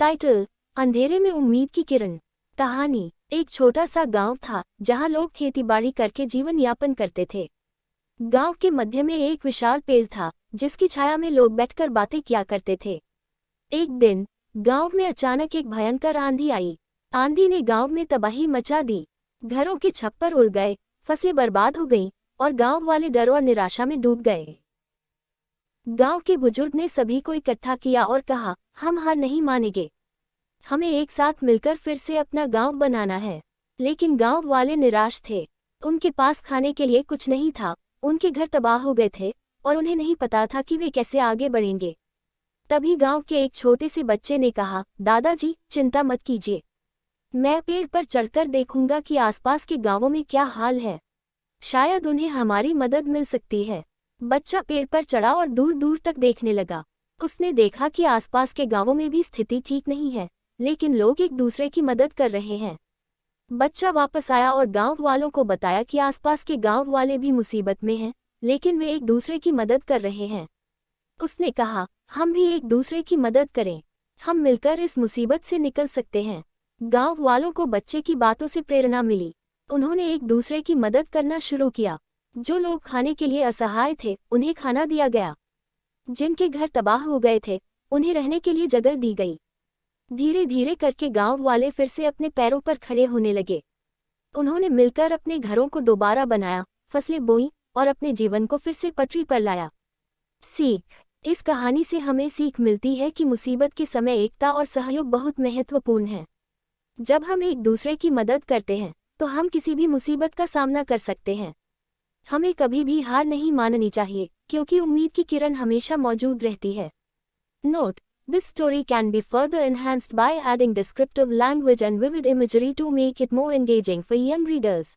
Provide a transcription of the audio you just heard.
Title: अंधेरे में उम्मीद की किरण। कहानी: एक छोटा सा गांव था जहां लोग खेतीबाड़ी करके जीवन यापन करते थे। गांव के मध्य में एक विशाल पेड़ था जिसकी छाया में लोग बैठकर बातें किया करते थे। एक दिन गांव में अचानक एक भयंकर आंधी आई। आंधी ने गांव में तबाही मचा दी। घरों के छप्पर उड़ गए, फसलें बर्बाद हो गईं और गांव वाले डर और निराशा में डूब गए। गांव के बुजुर्ग ने सभी को इकट्ठा किया और कहा, हम हार नहीं मानेंगे। हमें एक साथ मिलकर फिर से अपना गांव बनाना है। लेकिन गांव वाले निराश थे। उनके पास खाने के लिए कुछ नहीं था, उनके घर तबाह हो गए थे और उन्हें नहीं पता था कि वे कैसे आगे बढ़ेंगे। तभी गांव के एक छोटे से बच्चे ने कहा, दादाजी चिंता मत कीजिए, मैं पेड़ पर चढ़कर देखूंगा कि आसपास के गांवों में क्या हाल है। शायद उन्हें हमारी मदद मिल सकती है। बच्चा पेड़ पर चढ़ा और दूर दूर तक देखने लगा। उसने देखा कि आसपास के गांवों में भी स्थिति ठीक नहीं है, लेकिन लोग एक दूसरे की मदद कर रहे हैं। बच्चा वापस आया और गांव वालों को बताया कि आसपास के गांव वाले भी मुसीबत में हैं, लेकिन वे एक दूसरे की मदद कर रहे हैं। उसने कहा, हम भी एक दूसरे की मदद करें, हम मिलकर इस मुसीबत से निकल सकते हैं। गांव वालों को बच्चे की बातों से प्रेरणा मिली। उन्होंने एक दूसरे की मदद करना शुरू किया। जो लोग खाने के लिए असहाय थे, उन्हें खाना दिया गया। जिनके घर तबाह हो गए थे, उन्हें रहने के लिए जगह दी गई। धीरे धीरे करके गांव वाले फिर से अपने पैरों पर खड़े होने लगे। उन्होंने मिलकर अपने घरों को दोबारा बनाया, फसलें बोईं और अपने जीवन को फिर से पटरी पर लाया। सीख: इस कहानी से हमें सीख मिलती है कि मुसीबत के समय एकता और सहयोग बहुत महत्वपूर्ण है। जब हम एक दूसरे की मदद करते हैं तो हम किसी भी मुसीबत का सामना कर सकते हैं। हमें कभी भी हार नहीं माननी चाहिए, क्योंकि उम्मीद की किरण हमेशा मौजूद रहती है। Note: This story can be further enhanced by adding descriptive language and vivid imagery to make it more engaging for young readers.